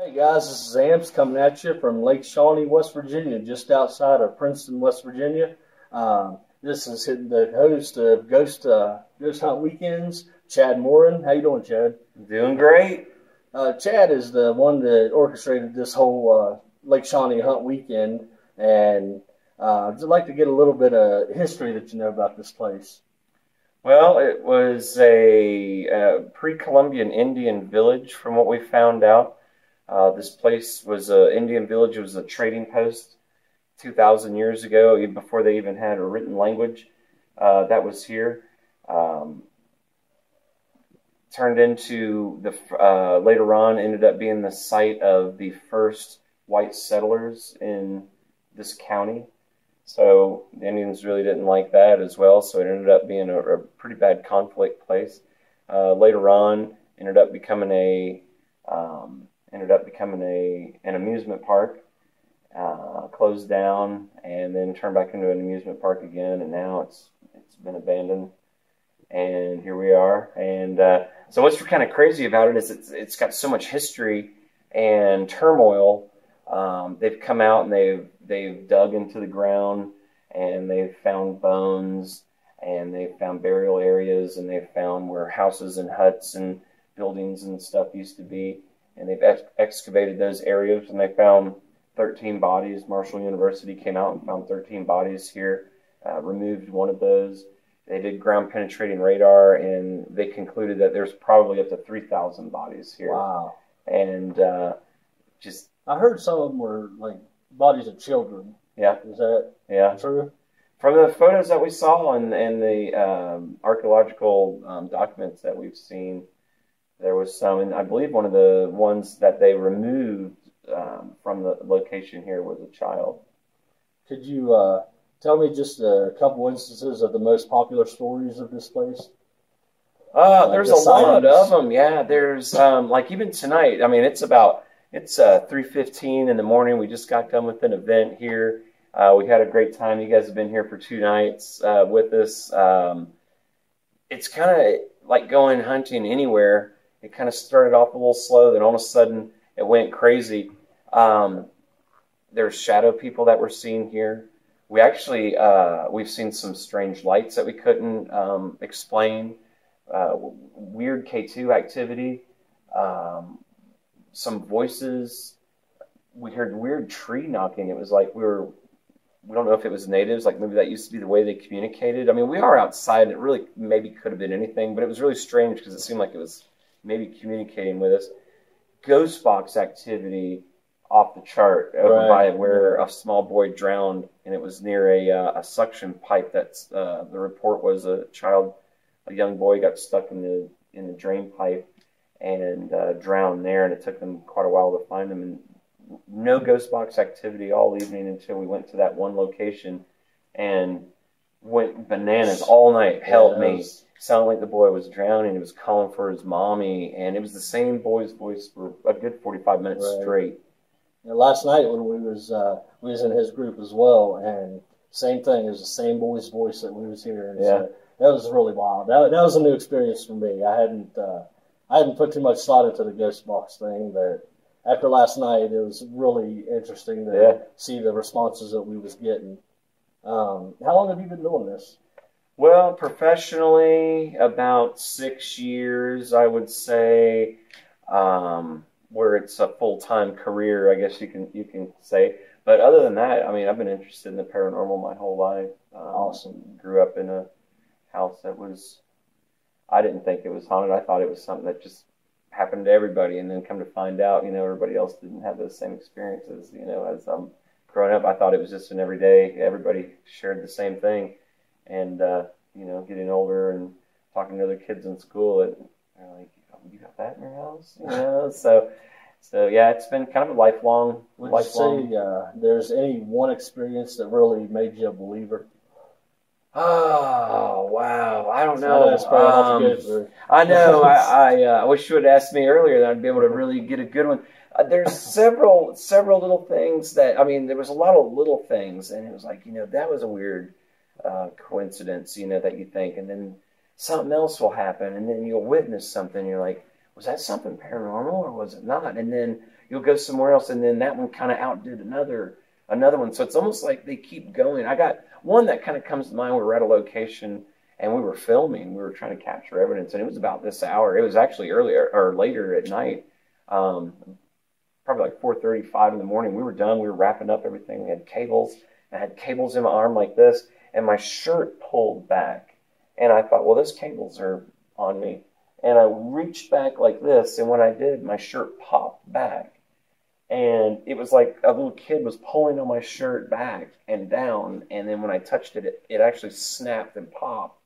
Hey guys, this is AMPS coming at you from Lake Shawnee, West Virginia, just outside of Princeton, West Virginia. This is the host of Ghost Hunt Weekends, Chad Morin. How you doing, Chad? Doing great. Chad is the one that orchestrated this whole Lake Shawnee Hunt Weekend, and I'd like to get a little bit of history that you know about this place. Well, it was a pre-Columbian Indian village, from what we found out. This place was an Indian village. It was a trading post 2,000 years ago, even before they even had a written language. That was here. Turned into later on ended up being the site of the first white settlers in this county. So the Indians really didn't like that as well. So it ended up being a pretty bad conflict place. Later on, ended up becoming an amusement park. Closed down and then turned back into an amusement park again, and now it's been abandoned. And here we are. And so what's kind of crazy about it is it's got so much history and turmoil. They've come out and they've dug into the ground, and they've found bones, and they've found burial areas, and they've found where houses and huts and buildings and stuff used to be. And they've excavated those areas, and they found 13 bodies. Marshall University came out and found 13 bodies here, removed one of those. They did ground penetrating radar, and they concluded that there's probably up to 3,000 bodies here. Wow. And I heard some of them were like bodies of children. Yeah. Is that true? From the photos that we saw and the archaeological documents that we've seen, there was some, and I believe one of the ones that they removed from the location here was a child. Could you tell me just a couple instances of the most popular stories of this place? There's a lot of them. Yeah, there's like even tonight. I mean, it's 3:15 in the morning. We just got done with an event here. We had a great time. You guys have been here for 2 nights with us. It's kind of like going hunting anywhere. It kind of started off a little slow, then all of a sudden it went crazy. There's shadow people that we're seeing here. We actually we've seen some strange lights that we couldn't explain. Weird K2 activity. Some voices. We heard weird tree knocking. It was like we don't know if it was natives, like maybe that used to be the way they communicated. I mean, we are outside, and it really maybe could have been anything, but it was really strange because it seemed like it was maybe communicating with us. Ghost box activity off the chart over by where a small boy drowned, and it was near a suction pipe. That's the report was a young boy got stuck in the drain pipe and drowned there, and it took them quite a while to find him. And no ghost box activity all evening until we went to that one location and went bananas all night. Help me. Sounded like the boy was drowning. He was calling for his mommy, and it was the same boy's voice for a good 45 minutes straight. And last night when we was in his group as well, and same thing. It was the same boy's voice that we was hearing. Yeah. So that was really wild. That was a new experience for me. I hadn't put too much thought into the ghost box thing, but after last night, it was really interesting to see the responses that we was getting. How long have you been doing this? Well, professionally, about 6 years, I would say, where it's a full-time career, I guess you can say. But other than that, I mean, I've been interested in the paranormal my whole life. Awesome. Grew up in a house that I didn't think it was haunted. I thought it was something that just happened to everybody, and then come to find out, everybody else didn't have those same experiences. As growing up, I thought it was just an everyday, everybody shared the same thing. And, getting older and talking to other kids in school, they're like, you got that in your house? So yeah, it's been kind of a lifelong. Would you say there's any one experience that really made you a believer? Oh, wow. I don't know. That's probably good. I know. I wish you had asked me earlier that I'd be able to really get a good one. There's several little things there was a lot of little things, and it was like, that was a weird coincidence, that you think, and then something else will happen, and then you'll witness something, and you're like, was that something paranormal or was it not? And then you'll go somewhere else, and then that one kind of outdid another one. So it's almost like they keep going. I got one that kind of comes to mind. We were at a location, and we were filming. We were trying to capture evidence, and it was about this hour. It was actually earlier or later at night, probably like 4:35 in the morning. We were done. We were wrapping up everything. We had cables. I had cables in my arm like this, and my shirt pulled back. And I thought, well, those cables are on me. And I reached back like this, and when I did, my shirt popped back. And it was like a little kid was pulling on my shirt back and down, and then when I touched it, it actually snapped and popped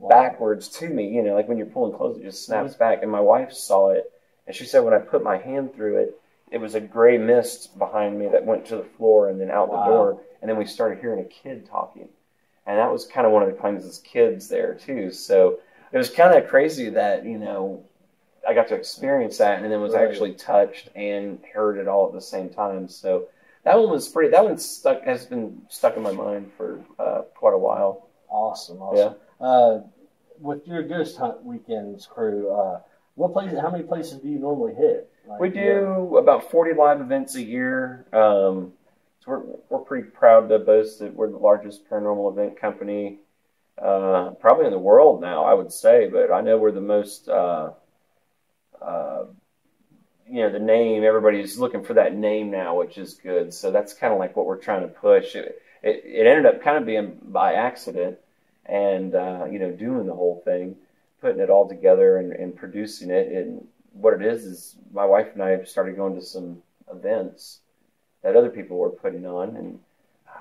backwards to me. You know, like when you're pulling clothes, it just snaps back. And my wife saw it, and she said when I put my hand through it, it was a gray mist behind me that went to the floor and then out the door. And then we started hearing a kid talking. And that was kind of one of the claims kids there, too. So it was kind of crazy that, you know, I got to experience that and then was actually touched and heard it all at the same time. So that one was pretty, that one has been stuck in my mind for quite a while. Awesome. Yeah. With your ghost hunt weekends crew, how many places do you normally hit? Like, we do about 40 live events a year. So we're pretty proud to boast that we're the largest paranormal event company, probably in the world now, I would say. But I know we're the most, you know, the name, everybody's looking for that name now, which is good. So that's kind of like what we're trying to push. It ended up kind of being by accident and, you know, doing the whole thing, putting it all together and producing it. And what it is my wife and I started going to some events that other people were putting on, and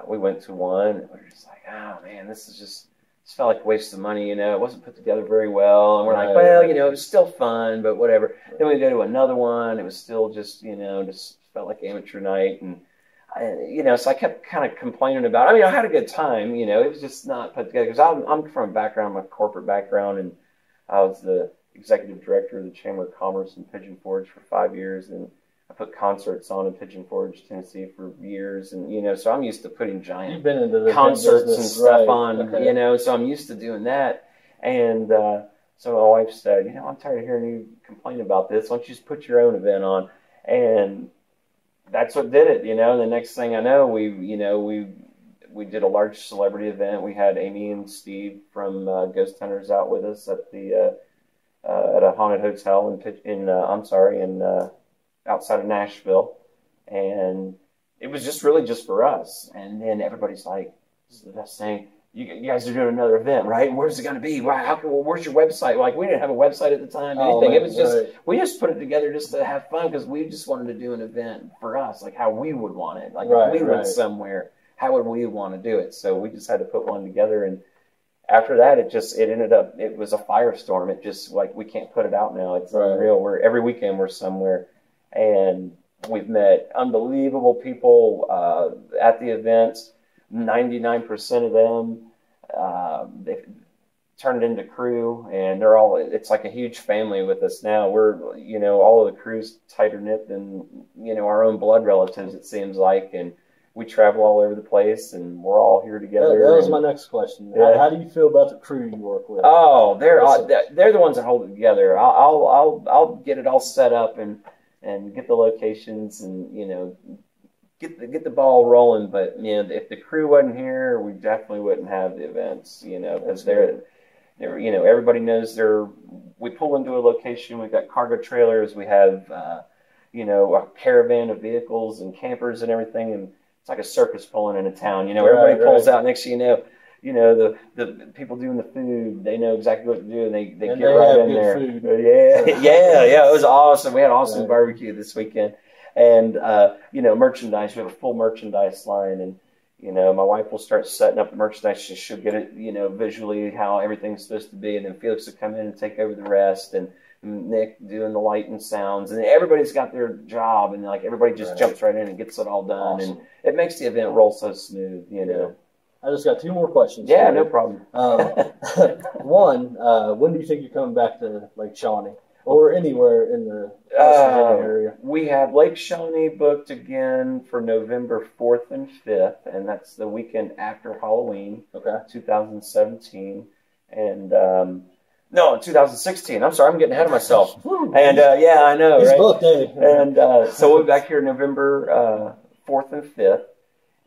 we went to one, and we were just like, oh man, this felt like a waste of money, you know, it wasn't put together very well, and we're like, well, you know, it was still fun, but whatever. Then we go to another one, it was still just, you know, just felt like amateur night, and you know, so I kept kind of complaining about it. I mean, I had a good time, you know, it was just not put together, because I'm from a background, I'm a corporate background, and I was the executive director of the Chamber of Commerce in Pigeon Forge for 5 years, and I put concerts on in Pigeon Forge, Tennessee for years, and you know, so I'm used to putting giant concerts and stuff on, you know, so I'm used to doing that. And so my wife said, you know, I'm tired of hearing you complain about this. Why don't you just put your own event on? And that's what did it, you know. And the next thing I know, we did a large celebrity event. We had Amy and Steve from Ghost Hunters out with us at the at a haunted hotel in outside of Nashville, and it was just really just for us. And then everybody's like, "This is the best thing. You guys are doing another event, right? Where's it going to be? Where's your website?" Like, we didn't have a website at the time. Anything. It was just we just put it together just to have fun because we just wanted to do an event for us, like how we would want it. Like if we went somewhere, how would we want to do it? So we just had to put one together, and after that, it ended up, it was a firestorm. It just, like, we can't put it out now. It's unreal. Every weekend we're somewhere. And we've met unbelievable people at the events. 99% of them, they've turned into crew, and it's like a huge family with us now. We're, you know, all of the crew's tighter knit than, you know, our own blood relatives, it seems like. And we travel all over the place, and we're all here together. That was my next question. Yeah. How do you feel about the crew you work with? Oh, they're the ones that hold it together. I'll get it all set up and get the locations and, you know, get the ball rolling. But, you know, if the crew wasn't here, we definitely wouldn't have the events, you know, because they're, you know, everybody knows we pull into a location, we've got cargo trailers, we have, you know, a caravan of vehicles and campers and everything, and it's like a circus pulling in a town, you know, everybody pulls out. Next thing you know, the people doing the food, they know exactly what to do, and they get right in there. Food. Yeah, it was awesome. We had awesome barbecue this weekend. And, you know, merchandise, we have a full merchandise line, and, you know, my wife will start setting up the merchandise. She'll get it, you know, visually how everything's supposed to be, and then Felix will come in and take over the rest, and Nick doing the light and sounds, and everybody's got their job, and like everybody just jumps right in and gets it all done, and it makes the event roll so smooth, you know. I just got 2 more questions. Yeah, no problem. One, when do you think you're coming back to Lake Shawnee or anywhere in the area? We have Lake Shawnee booked again for November 4th and 5th, and that's the weekend after Halloween, 2017, and No, 2016. I'm sorry, I'm getting ahead of myself. And yeah, I know, He's right? booked, And so we'll be back here November 4th and 5th.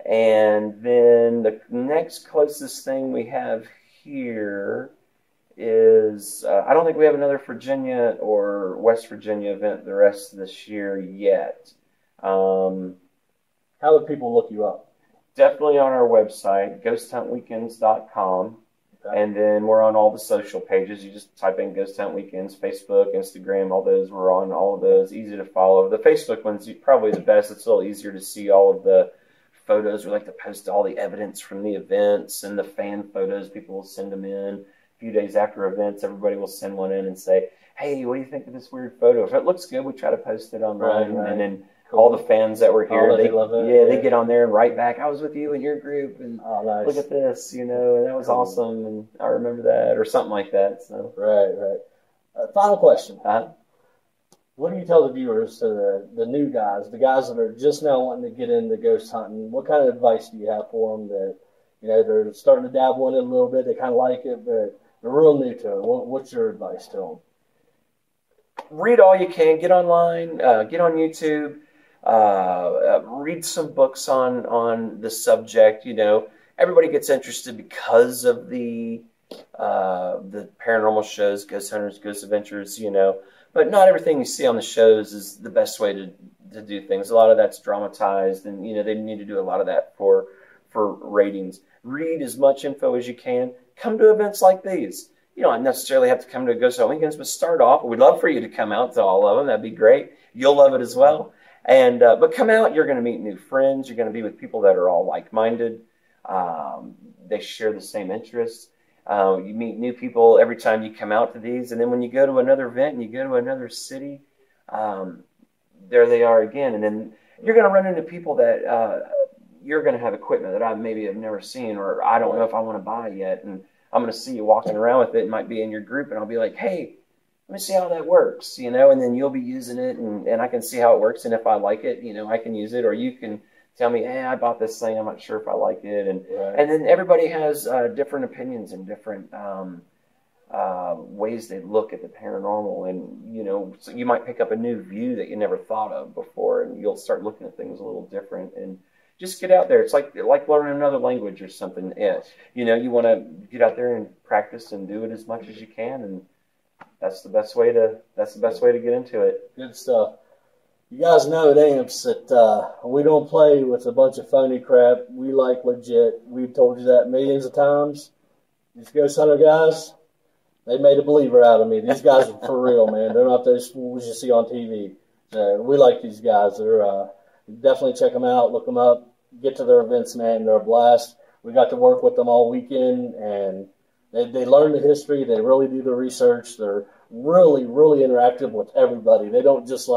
And then the next closest thing we have here is, I don't think we have another Virginia or West Virginia event the rest of this year yet. How would people look you up? Definitely on our website, ghosthuntweekends.com. Okay. And then we're on all the social pages. You just type in Ghost Hunt Weekends, Facebook, Instagram, all those. We're on all of those. Easy to follow. The Facebook one's probably the best. It's a little easier to see all of the photos. We like to post all the evidence from the events and the fan photos. People will send them in. A few days after events, everybody will send one in and say, hey, what do you think of this weird photo? If it looks good, we try to post it online. Right. And then all the fans that were here, they love it. Yeah, they get on there and write back, I was with you in your group, and nice. Look at this, and that was awesome, and I remember that, or something like that. So Right. Final question. What do you tell the viewers, to the new guys, the guys that are just now wanting to get into ghost hunting? What kind of advice do you have for them that, they're starting to dabble in it a little bit, they kind of like it, but they're real new to it? What's your advice to them? Read all you can. Get online. Get on YouTube. Read some books on the subject. Everybody gets interested because of the paranormal shows, Ghost Hunters, Ghost Adventures, but not everything you see on the shows is the best way to do things. A lot of that's dramatized, and they need to do a lot of that for ratings. Read as much info as you can. Come to events like these. You don't necessarily have to come to Ghost Hunt Weekends, but start off. We'd love for you to come out to all of them. That'd be great. You'll love it as well. And but come out. You're going to meet new friends. You're going to be with people that are all like-minded. They share the same interests. You meet new people every time you come out to these. And then when you go to another event and you go to another city, there they are again. And then you're going to run into people that you're going to have equipment that I maybe have never seen, or I don't know if I want to buy yet. And I'm going to see you walking around with it. It might be in your group, and I'll be like, hey, let me see how that works, and then you'll be using it, and I can see how it works, and if I like it, I can use it, or you can tell me, hey, I bought this thing, I'm not sure if I like it, and then everybody has different opinions and different ways they look at the paranormal, and, so you might pick up a new view that you never thought of before, and you'll start looking at things a little different, and just get out there. It's like learning another language or something. Yeah. You want to get out there and practice and do it as much as you can, and that's the best way to get into it. Good stuff. You guys know at AMPS that we don't play with a bunch of phony crap. We like legit. We've told you that millions of times. These ghost hunter guys, they made a believer out of me. These guys are for real, man. They're not those fools you see on TV. We like these guys. They're definitely check them out, look them up, get to their events, man. They're a blast. We got to work with them all weekend, and they learn the history. They really do the research. They're really, really interactive with everybody. They don't just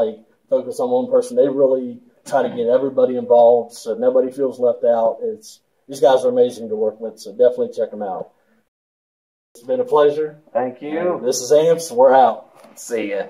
focus on one person. They really try to get everybody involved so nobody feels left out. These guys are amazing to work with, so definitely check them out. It's been a pleasure. Thank you. And this is AMPS. We're out. See ya.